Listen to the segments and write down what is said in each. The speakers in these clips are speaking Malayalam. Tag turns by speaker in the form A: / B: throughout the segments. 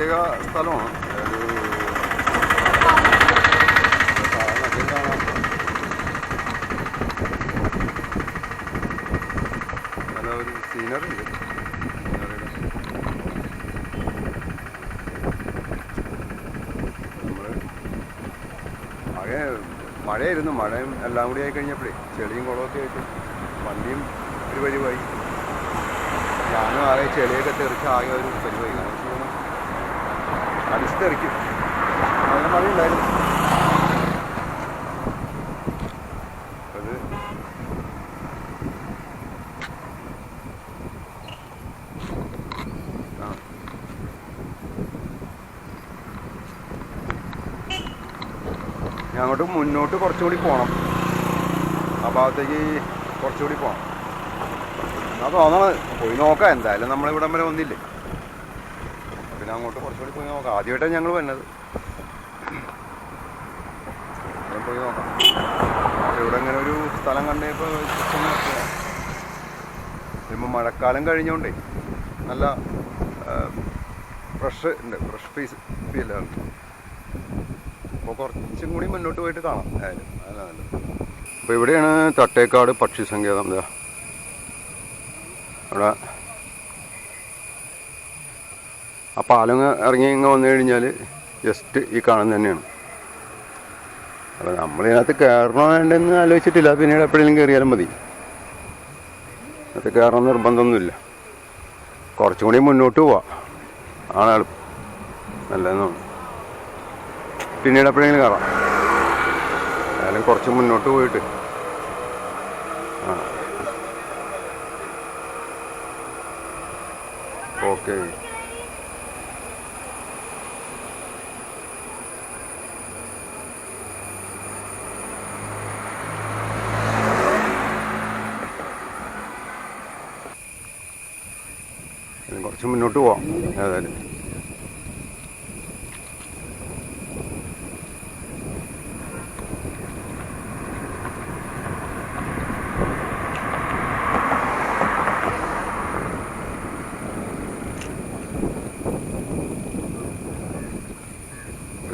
A: പ്രത്യേക സ്ഥലമാണ്. നല്ല ഒരു സീനറി ഉണ്ട്. ആകെ മഴയായിരുന്നു. മഴയും എല്ലാം കൂടി ആയി കഴിഞ്ഞപ്പോഴേ ചെളിയും കുളമൊക്കെ ആയിട്ട് വണ്ടിയും ഒരു പരിവായി. ഞാനും ആകെ ചെളിയൊക്കെ തെറിച്ച് ആകെ ഒരു പരിവായി. അടിച്ചെറിക്കും. നല്ല മഴയുണ്ടായിരുന്നു. അത് അങ്ങോട്ട് മുന്നോട്ട് കുറച്ചുകൂടി പോകണം. ആ ഭാഗത്തേക്ക് കുറച്ചുകൂടി പോകണം. അത് തോന്നണം. പോയി നോക്കാം. എന്തായാലും നമ്മളിവിടെ വരെ വന്നില്ലേ, പിന്നെ അങ്ങോട്ട് കുറച്ചുകൂടി പോയി നോക്കാം. ആദ്യമായിട്ടാണ് ഞങ്ങൾ വന്നത്. പോയി നോക്കാം. ഇവിടെ ഇങ്ങനെ ഒരു സ്ഥലം കണ്ടപ്പോൾ ഇപ്പം മഴക്കാലം കഴിഞ്ഞോണ്ടേ നല്ല ഫ്രഷ് ഉണ്ട്. ഫ്രഷ് ഫീലാണ്. അപ്പോൾ കുറച്ചും കൂടി മുന്നോട്ട് പോയിട്ട് കാണാം. ആയാലും അല്ല നല്ലത്. അപ്പോൾ ഇവിടെയാണ് തട്ടേക്കാട് പക്ഷി സങ്കേതം. എന്താ അവിടെ ആ പാലം ഇറങ്ങി ഇങ്ങ് വന്നു കഴിഞ്ഞാൽ ജസ്റ്റ് ഈ കാണുന്നത് തന്നെയാണ്. അപ്പോൾ നമ്മളിതിനകത്ത് കയറണോ വേണ്ടെന്ന് ആലോചിച്ചിട്ടില്ല. പിന്നീട് എപ്പോഴെങ്കിലും കയറിയാലും മതി. അത് കയറണം നിർബന്ധമൊന്നുമില്ല. കുറച്ചും കൂടി മുന്നോട്ട് പോവാം ആണ് എളുപ്പം. നല്ലതെന്നാണ്. പിന്നീട് എപ്പോഴെങ്കിലും കയറാം. എന്നാലും കുറച്ച് മുന്നോട്ട് പോയിട്ട് ഓക്കെ. കുറച്ച് മുന്നോട്ട് പോവാം ഏതായാലും.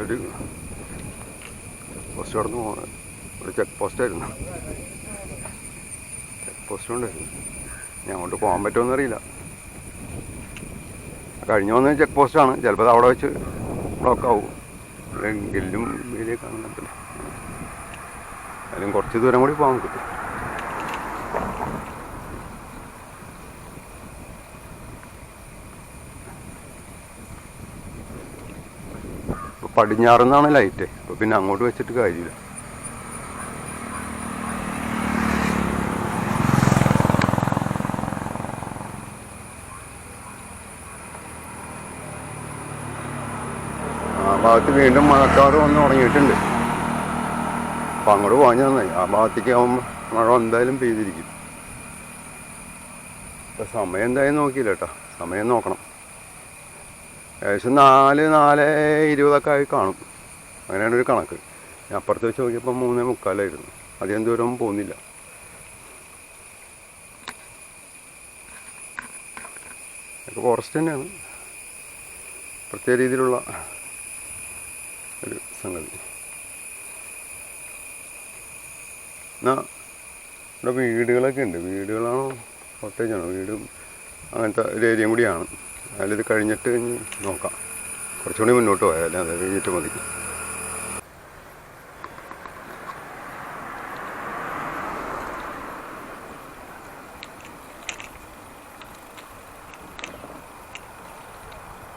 A: ഒരു പോസ്റ്റ് കടന്നു പോകാൻ ഒരു ചെക്ക് പോസ്റ്റായിരുന്നു. ചെക്ക് പോസ്റ്റ് ഉണ്ടായിരുന്നു. ഞാൻ അങ്ങോട്ട് പോകാൻ പറ്റുമെന്ന് അറിയില്ല. കഴിഞ്ഞു വന്ന ചെക്ക് പോസ്റ്റാണ്. ചിലപ്പോൾ അവിടെ വെച്ച് ബ്ലോക്കാവും. ഗില്ലും വീഡിയോ കാണുന്നില്ല. അതിലും കുറച്ച് ദൂരം കൂടി പോകാൻ കിട്ടും. ഇപ്പോൾ പടിഞ്ഞാറുന്നാണ് ലൈറ്റ്. അപ്പോൾ പിന്നെ അങ്ങോട്ട് വെച്ചിട്ട് കാര്യമില്ല. ആ ഭാഗത്ത് വീണ്ടും മഴക്കാറ് വന്ന് തുടങ്ങിയിട്ടുണ്ട്. അപ്പം അങ്ങോട്ട് പോകാൻ നന്നായി. ആ ഭാഗത്തേക്ക് ആകുമ്പോൾ മഴ എന്തായാലും പെയ്തിരിക്കും. ഇപ്പം സമയം എന്തായാലും നോക്കിയില്ല കേട്ടോ. സമയം നോക്കണം. ഏകദേശം 4:20 ആയി കാണും. അങ്ങനെയാണ് ഒരു കണക്ക്. ഞാൻ അപ്പുറത്ത് വെച്ച് നോക്കിയപ്പോൾ 3:45 അധികം ദൂരം പോകുന്നില്ല. ഇതൊക്കെ ഫോറസ്റ്റ് തന്നെയാണ്. പ്രത്യേക രീതിയിലുള്ള ഒരു സംഗതി. എന്നാൽ ഇവിടെ വീടുകളൊക്കെ ഉണ്ട്. വീടുകളാണോ കോട്ടേജാണോ? വീടും അങ്ങനത്തെ ഒരു ഏരിയയും കൂടിയാണ്. അതിലിത് കഴിഞ്ഞിട്ട് നോക്കാം. കുറച്ചുകൂടി മുന്നോട്ട് പോയാലും അത് കഴിഞ്ഞിട്ട് മതി.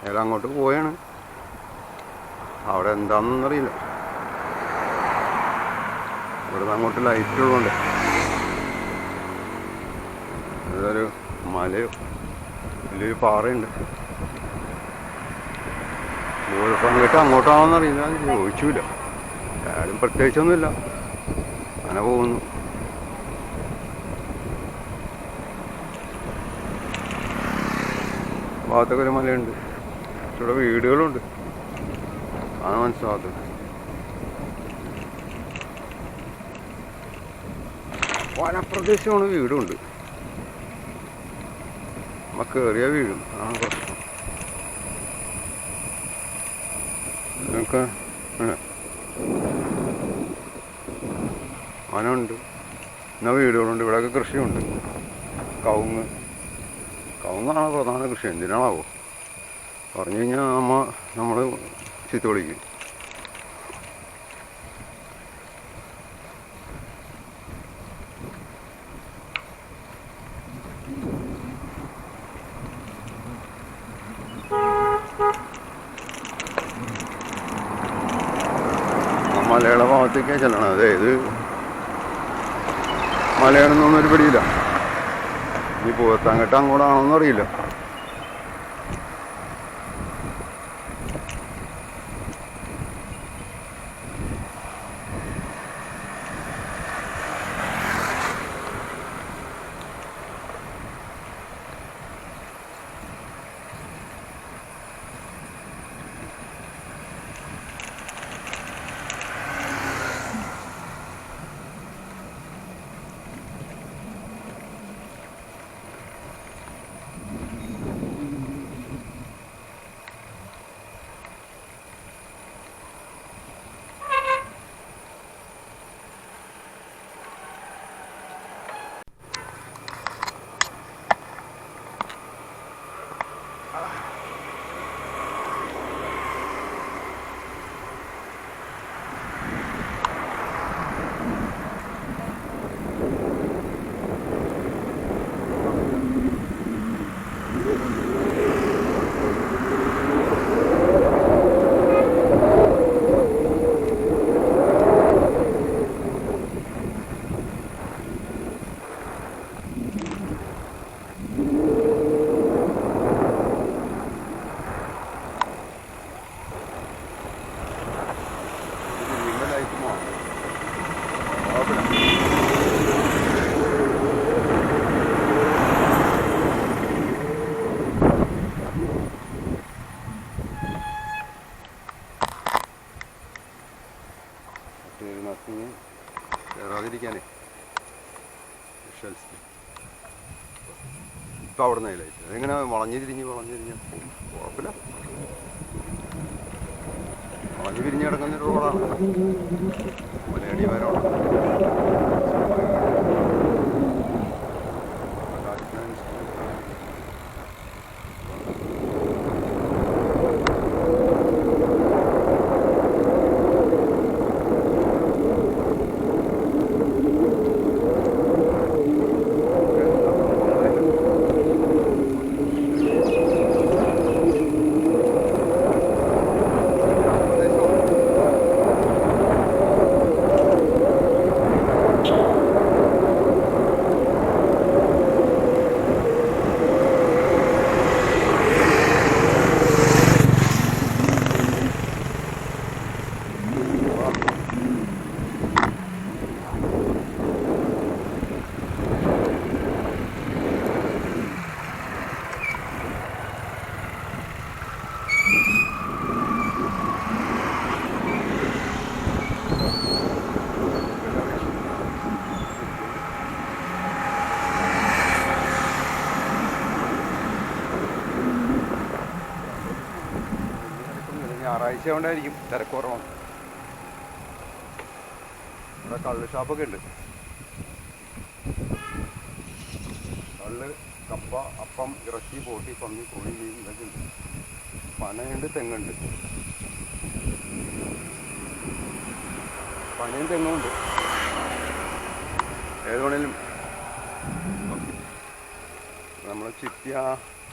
A: അയാൾ അങ്ങോട്ട് പോയാണ്. അവിടെ എന്താണെന്നറിയില്ല. ഇവിടെ നിന്ന് അങ്ങോട്ട് ലൈറ്റ് ഉള്ളതുകൊണ്ട് അതൊരു മലയോ വലിയൊരു പാറയുണ്ട്. അങ്ങോട്ട് അങ്ങോട്ടാണെന്നറിയില്ല. ചോദിച്ചില്ല. ആരും പ്രത്യേകിച്ചൊന്നുമില്ല. അങ്ങനെ പോകുന്നു. ഭാഗത്തൊക്കെ ഒരു മലയുണ്ട്. ഇവിടെ വീടുകളുണ്ട്. ആണ് മനസ്സിലാകാത്തത്. വനപ്രദേശമാണ്. വീടുണ്ട്. നമുക്ക് കയറിയ വീഴും. ആണ് പ്രശ്നം. ഇതൊക്കെ മനമുണ്ട്. എന്നാൽ വീടുകളുണ്ട്. ഇവിടെയൊക്കെ കൃഷിയുണ്ട്. കവുങ്ങാണ് പ്രധാന കൃഷി. എന്തിനാണാവോ പറഞ്ഞു കഴിഞ്ഞാൽ നമ്മൾ ചീത്ത വിളിക്കും. മലയാള ഭാഗത്തേക്കേ ചെല്ലണം. അതായത് മലയാളമൊന്നും ഒരു പിടിയില്ല. ഇനി പോത്താങ്കട്ട് അങ്ങോട്ടാണോന്നും അറിയില്ല. കയറാതിരിക്കാനേ ഇപ്പം അവിടെ നിന്ന് ലൈറ്റ് അതെങ്ങനെ വളഞ്ഞു തിരിഞ്ഞ് കുഴപ്പമില്ല. വളഞ്ഞു തിരിഞ്ഞ് കിടക്കുന്നൊരു റോഡാണ്. മലയാളി വരോളം ഞായറാഴ്ച കൊണ്ടായിരിക്കും തിരക്ക് കുറവാണ്. ഇവിടെ കള്ള് ഷാപ്പൊക്കെ ഉണ്ട്. കള്ള്, കപ്പ, അപ്പം, ഇറച്ചി, പോട്ടി, പന്നി, കോഴി, മീൻ ഇതൊക്കെ ഉണ്ട്. പനയുണ്ട്, തെങ്ങുണ്ട്. പനയും തെങ്ങും ഉണ്ട്. ഏത് വേണേലും നമ്മൾ ചുറ്റിയ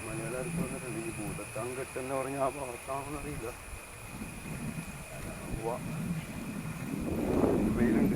A: മലയാളം അടുത്ത് വന്നിട്ടുണ്ട്. ഈ ഭൂതത്താൻ കെട്ടെന്ന് പറഞ്ഞാൽ ആ ഭാഗത്താണെന്നറിയില്ല. വെയിലുണ്ട്.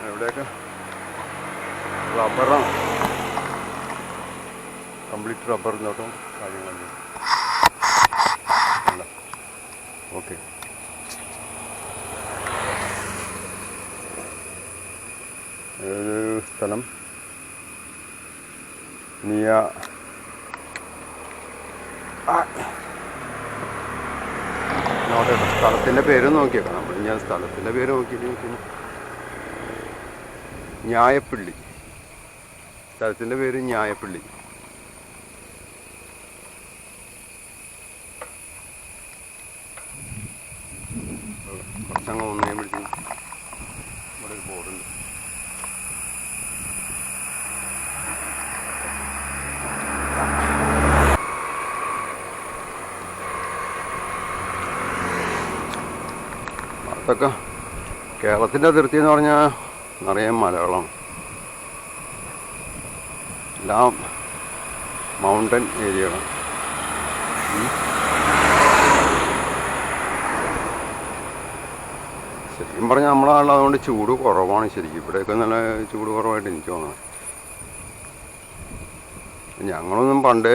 A: ഇവിടെയൊക്കെ റബ്ബറാണ്. കംപ്ലീറ്റ് റബ്ബർ തോട്ടം കാര്യങ്ങളൊക്കെ. ഓക്കെ. ഏതൊരു സ്ഥലം? സ്ഥലത്തിൻ്റെ പേര് നോക്കിയേക്കാം നമ്മൾ. ഞാൻ സ്ഥലത്തിൻ്റെ പേര് നോക്കിയിട്ട് ഞായപ്പള്ളി. സ്ഥലത്തിൻ്റെ പേര് ഞായപ്പള്ളി. കുറച്ചങ്ങ് ഒന്നേമ്പഴത്തേക്കും ഇവിടെ ഒരു ബോർഡുണ്ട്. അതൊക്കെ കേരളത്തിൻ്റെ അതിർത്തി എന്ന് പറഞ്ഞാൽ നിറയെ മലകളാണ്. എല്ലാം മൗണ്ടൻ ഏരിയകളാണ്. ശരിക്കും പറഞ്ഞാൽ നമ്മളാണല്ലോ, അതുകൊണ്ട് ചൂട് കുറവാണ് ശരിക്കും. ഇവിടെയൊക്കെ നല്ല ചൂട് കുറവായിട്ട് എനിക്ക് തോന്നുന്നത്. ഞങ്ങളൊന്നും പണ്ട്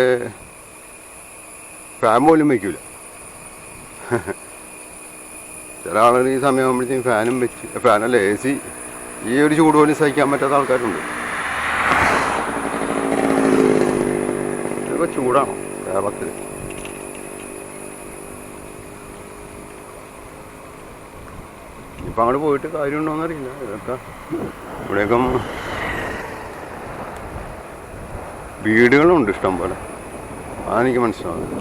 A: ഫാൻ പോലും വയ്ക്കില്ല. ചില ആളുകൾ ഈ സമയമാകുമ്പോഴത്തേക്കും ഫാനും വെച്ച്, ഫാനല്ല AC, ഈ ഒരു ചൂട് പോലും സഹിക്കാൻ പറ്റാത്ത ആൾക്കാരുണ്ട്. ഇതൊക്കെ ചൂടാണ് കേരളത്തിൽ. ഇപ്പം അങ്ങോട്ട് പോയിട്ട് കാര്യമുണ്ടോയെന്നറിയില്ല. ഇതൊക്കെ ഇവിടെയൊക്കെ വീടുകളുണ്ട് ഇഷ്ടം പോലെ. അതെനിക്ക് മനസ്സിലാവുന്നത്.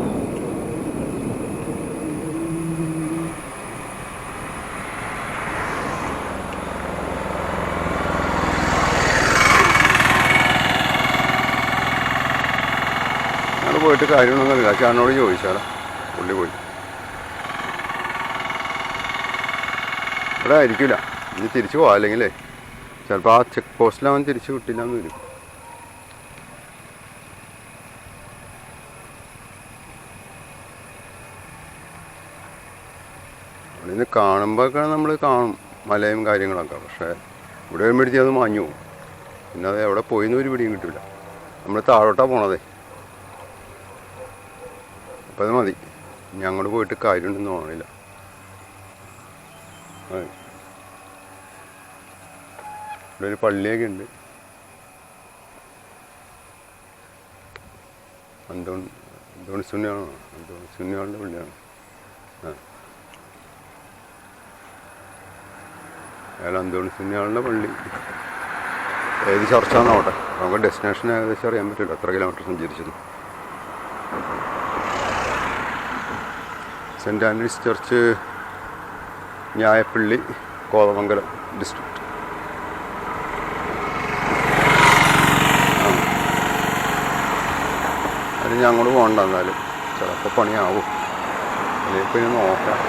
A: ഞങ്ങൾ പോയിട്ട് കാര്യമൊന്നുമില്ല. ചേട്ടനോട് ചോദിച്ചാലോ, പുള്ളി പോയി. ഇവിടെ ആയിരിക്കില്ല, ഇനി തിരിച്ചു പോകാം. അല്ലെങ്കിലേ ചിലപ്പോൾ ആ ചെക്ക് പോസ്റ്റിലവൻ തിരിച്ചു കിട്ടില്ല എന്ന് വരും. അവിടെ നിന്ന് കാണുമ്പോഴൊക്കെ നമ്മൾ കാണും മലയും കാര്യങ്ങളൊക്കെ. പക്ഷേ ഇവിടെ വരുമ്പോഴത്തേക്കും അത് മാഞ്ഞു പോകും. പിന്നെ അത് എവിടെ പോയിന്ന് ഒരു പിടിയും കിട്ടില്ല. നമ്മൾ താഴോട്ടാണ് പോണതേ. അപ്പം അത് മതി. ഇനി അങ്ങോട്ട് പോയിട്ട് കാര്യമുണ്ടെന്ന് തോന്നില്ല. ഇവിടെ ഒരു പള്ളിയൊക്കെ ഉണ്ട്. അന്തോണി സുന്നിയാണോ? അന്തോണി സുന്നിയാളുടെ പള്ളിയാണ്. അയാൾ അന്തോണി സുന്നിയാളുടെ പള്ളി. ഏത് ചർച്ചാന്നോട്ടെ, നമുക്ക് ഡെസ്റ്റിനേഷൻ ഏകദേശം അറിയാൻ പറ്റില്ല എത്ര കിലോമീറ്റർ സഞ്ചരിച്ചത്. Saint Antony's church, Njayappally, Kothamangalam district. അതിന് ഞാൻ അങ്ങോട്ട് പോകണ്ട. എന്നാലും ചിലപ്പോൾ പണിയാവും. അല്ലെങ്കിൽ പിന്നെ നോക്കാം.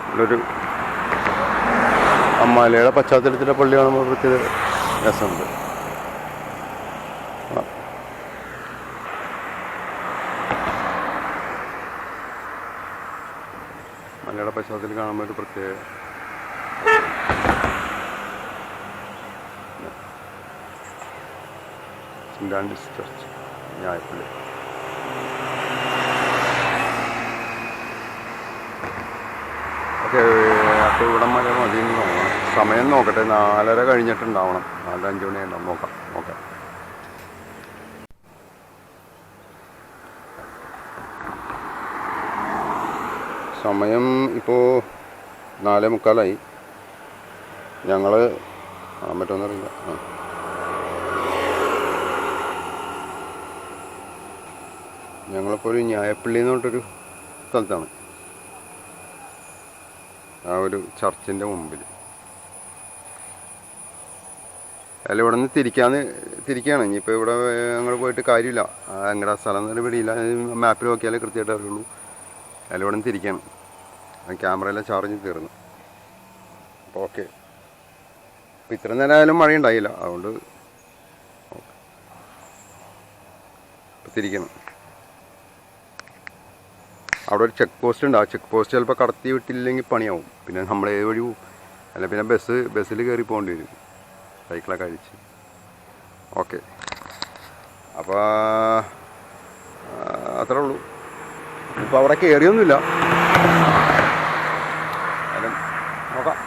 A: ഇവിടൊരു മലയുടെ പശ്ചാത്തലത്തിലെ പള്ളി കാണുമ്പോൾ പ്രത്യേക രസമുണ്ട്. മലയുടെ പശ്ചാത്തലത്തിൽ കാണുമ്പോൾ ഒരു പ്രത്യേക സെൻറ്റ് ആൻ്റണീസ് ചർച്ച്, ഞായപ്പള്ളി. ഓക്കെ, അപ്പോൾ ഇവിടം വരെ മതി എന്ന് തോന്നണം. സമയം നോക്കട്ടെ, 4:30 കഴിഞ്ഞിട്ടുണ്ടാവണം. 4-5 മണി ഉണ്ടാവും. നോക്കാം. ഓക്കെ. സമയം ഇപ്പോൾ 4:45. ഞങ്ങൾ കാണാൻ പറ്റുമെന്നറിയില്ല. ഞങ്ങളിപ്പോൾ ഒരു ഞായപ്പള്ളി എന്ന് പറഞ്ഞിട്ടൊരു സ്ഥലത്താണ്. ആ ഒരു ചർച്ചിൻ്റെ മുമ്പിൽ. അല്ല, ഇവിടെ നിന്ന് തിരിക്കുകയാണ്. ഇനിയിപ്പോൾ ഇവിടെ ഞങ്ങൾ പോയിട്ട് കാര്യമില്ല. ഞങ്ങളുടെ സ്ഥലം തന്നെ പിടിയില്ല. മാപ്പിൽ നോക്കിയാലേ കൃത്യമായിട്ട് അറിയുള്ളൂ. അല്ല, ഇവിടെ നിന്ന് തിരിക്കുകയാണ്. ക്യാമറയെല്ലാം ചാർജ് തീർന്നു. അപ്പോൾ ഓക്കെ. അപ്പോൾ ഇത്രയും നേരം ആയാലും മഴ ഉണ്ടായില്ല. അതുകൊണ്ട് ഇപ്പോൾ തിരിക്കണം. അവിടെ ഒരു ചെക്ക് പോസ്റ്റ് ഉണ്ട്. ആ ചെക്ക് പോസ്റ്റ് ചിലപ്പോൾ കടത്തി വിട്ടില്ലെങ്കിൽ പണിയാവും. പിന്നെ നമ്മൾ ഏത് വഴി പോവും? അല്ല പിന്നെ ബസ്സിൽ കയറി പോകേണ്ടി വരും, സൈക്കിളൊക്കെ അഴിച്ച്. ഓക്കെ. അപ്പോൾ അത്രേ ഉള്ളൂ. ഇപ്പോൾ അവിടെ കയറിയൊന്നുമില്ല. എന്നാലും നോക്കാം.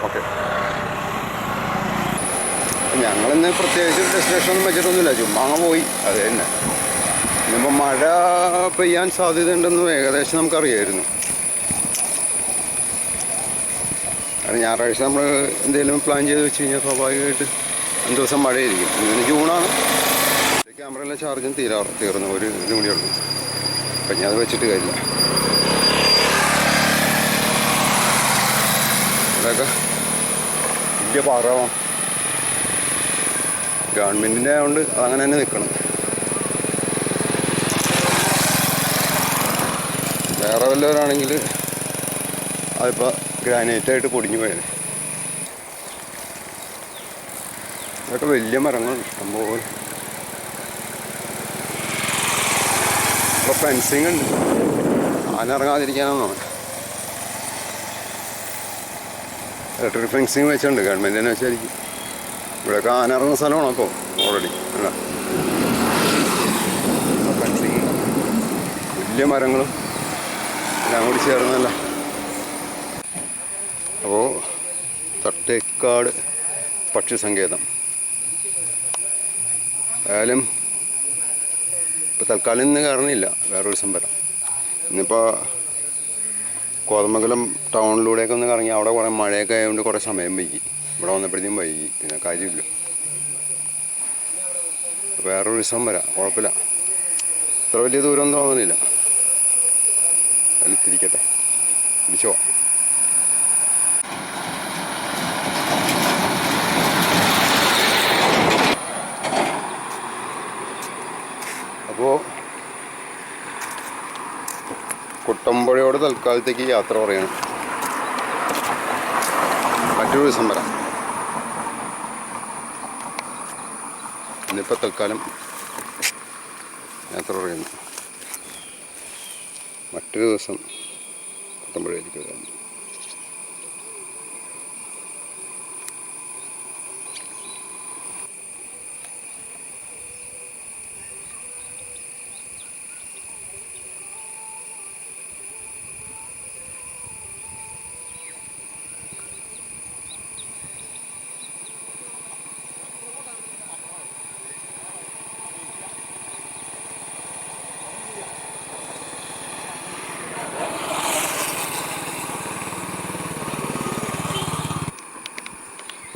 A: ഓക്കെ, ഞങ്ങളിന്ന് പ്രത്യേകിച്ച് ഡെസ്റ്റിനേഷൻ ഒന്നും വെച്ചിട്ടൊന്നുമില്ല, ചുമ്മാ അങ്ങ് പോയി. അത് തന്നെ. ഇന്നിപ്പോൾ മഴ പെയ്യാൻ സാധ്യതയുണ്ടെന്ന് ഏകദേശം നമുക്കറിയായിരുന്നു. കാരണം ഞായറാഴ്ച നമ്മൾ എന്തെങ്കിലും പ്ലാൻ ചെയ്ത് വെച്ച് കഴിഞ്ഞാൽ സ്വാഭാവികമായിട്ട് 5 ദിവസം മഴയായിരിക്കും. ഇന്ന് ജൂണാണ്. ക്യാമറയിലെ ചാർജും തീർന്നു, ഒരു ഇതും കൂടി ഉള്ളൂ. അപ്പം ഞാൻ അത് വെച്ചിട്ട് കാര്യമില്ല. ഇതൊക്കെ വലിയ പാറവാം ഗവൺമെൻറ്റിൻ്റെ ആയതുകൊണ്ട് അതങ്ങനെ തന്നെ നിൽക്കണം. വേറെ വല്ലവരാണെങ്കിൽ അതിപ്പോൾ ഗ്രാനൈറ്റായിട്ട് പൊടിഞ്ഞു പോയത്. ഇതൊക്കെ വലിയ മരങ്ങൾ ഇഷ്ടംപോലെ. ഇപ്പോൾ ഫെൻസിങ് ഉണ്ട്, ആനിറങ്ങാതിരിക്കാനാണോ. ഇലക്ട്രിക് ഫെൻസിങ് വെച്ചിട്ടുണ്ട് ഗവൺമെൻറ് തന്നെ വെച്ചായിരിക്കും. ഇവിടെയൊക്കെ ആനിറങ്ങുന്ന സ്ഥലമാണ് അപ്പോൾ ഓൾറെഡി അല്ല. ഫെൻസിങ് വലിയ മരങ്ങളും എല്ലാം കൂടി ചേർന്നല്ല. അപ്പോൾ തട്ടേക്കാട് പക്ഷി സങ്കേതം ആയാലും ഇപ്പോൾ തൽക്കാലം ഇന്ന് കയറുന്നില്ല, വേറൊരു ദിവസം വരാം. ഇന്നിപ്പോൾ കോതമംഗലം ടൗണിലൂടെയൊക്കെ ഒന്ന് കറങ്ങി. അവിടെ കുറേ മഴയൊക്കെ ആയതുകൊണ്ട് കുറേ സമയം വൈകി. ഇവിടെ വന്നപ്പോഴത്തേക്കും വൈകി, പിന്നെ കാര്യമില്ല. വേറൊരു ദിവസം വരാം, കുഴപ്പമില്ല. ഇത്ര വലിയ ദൂരമൊന്നും തോന്നുന്നില്ല. അതിൽ തിരിക്കട്ടെ, തിരിച്ചോ. അപ്പോൾ കുട്ടമ്പുഴയോട് തൽക്കാലത്തേക്ക് യാത്ര പറയണം. മറ്റൊരു ദിവസം വരാം. ഇന്നിപ്പോൾ തൽക്കാലം യാത്ര പറയുന്നു. മറ്റൊരു ദിവസം കുട്ടമ്പുഴയിലേക്ക് വരാം.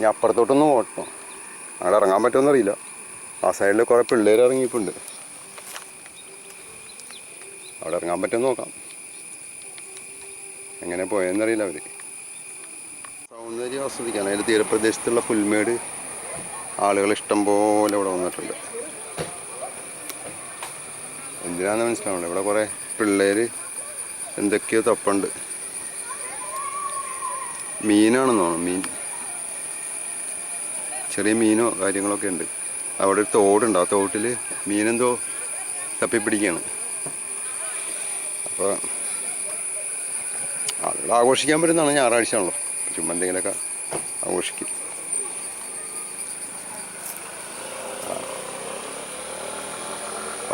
A: ഞാൻ അപ്പുറത്തോട്ടൊന്ന് ഓട്ടം, അവിടെ ഇറങ്ങാൻ പറ്റുമെന്ന് അറിയില്ല. ആ സൈഡിൽ കുറേ പിള്ളേർ ഇറങ്ങിയിട്ടുണ്ട്. അവിടെ ഇറങ്ങാൻ പറ്റുമെന്ന് നോക്കാം. എങ്ങനെ പോയെന്നറിയില്ല അവർ. സൗന്ദര്യം ആസ്വദിക്കാൻ അതിൽ തീരപ്രദേശത്തുള്ള പുൽമേട് ആളുകൾ ഇഷ്ടം പോലെ ഇവിടെ വന്നിട്ടുണ്ട്. എന്തിനാണെന്ന് മനസ്സിലാവുന്നുണ്ട്. ഇവിടെ കുറേ പിള്ളേർ എന്തൊക്കെയോ തപ്പുണ്ട്. മീനാണെന്ന് തോന്നുന്നു, മീൻ, ചെറിയ മീനോ കാര്യങ്ങളൊക്കെ ഉണ്ട്. അവിടെ ഒരു തോടുണ്ട്, ആ തോട്ടിൽ മീനെന്തോ തപ്പിപ്പിടിക്കുകയാണ്. അപ്പോൾ ആളുകൾ ആഘോഷിക്കാൻ പറ്റുന്നതാണ്. ഞായറാഴ്ച ആണല്ലോ, ചുമ്മാ എന്തെങ്കിലുമൊക്കെ ആഘോഷിക്കും.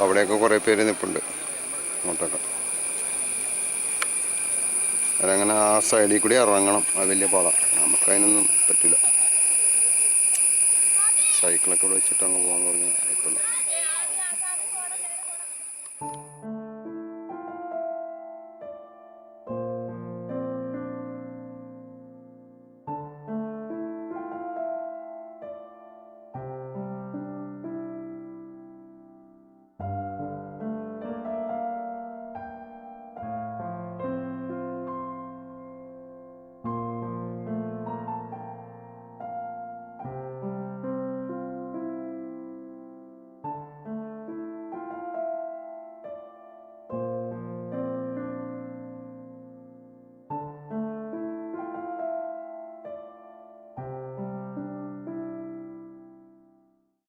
A: അവിടെയൊക്കെ കുറേ പേര് നിൽപ്പുണ്ട് അങ്ങോട്ടൊക്കെ. അതങ്ങനെ ആ സൈഡിൽ കൂടി ഇറങ്ങണം, അത് വലിയ പാടാണ്. നമുക്കതിനൊന്നും പറ്റില്ല. സൈക്കിളൊക്കെ ഇവിടെ വെച്ചിട്ട് അങ്ങ് പോകാമെന്ന് പറഞ്ഞാൽ കുഴപ്പമില്ല.